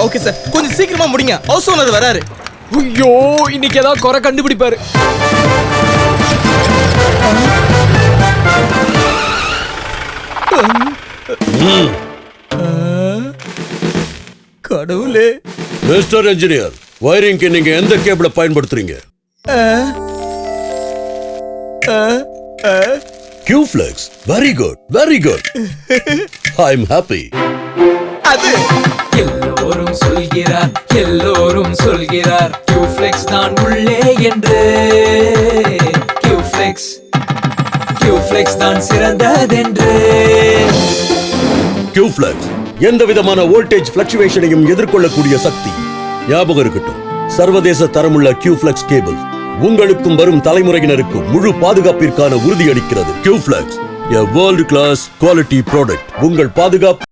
Okay sir, கொஞ்சம் சீக்கிரமா முடிங்க, ஹவுஸ் ஓனர் வராரு. ஐயோ, இன்னைக்கு ஏதாவது குறை கண்டுபிடிப்பாரு. கடவுளே. மிஸ்டர் இன்ஜினியர், வயரிங்க்கு நீங்க எந்த கேபிள பயன்படுத்துறீங்க? Q-Flex. Very good, very good. I'm happy. அது எல்லோரும் சொல்கிறார் Q-Flex தான் உள்ளே என்று. Q-Flex தான் சிறந்ததென்று. Q-Flex எந்த விதமான வோல்டேஜ் பிளக்சுவேஷனையும் எதிர்கொள்ளக்கூடிய சக்தி. ஞாபகம் இருக்கட்டும், சர்வதேச தரமுள்ள Q-Flex கேபிள் உங்களுக்கும் வரும் தலைமுறையினருக்கும் முழு பாதுகாப்பிற்கான உறுதியளிக்கிறது. Q-Flex, a world class quality product. உங்கள் பாதுகாப்பு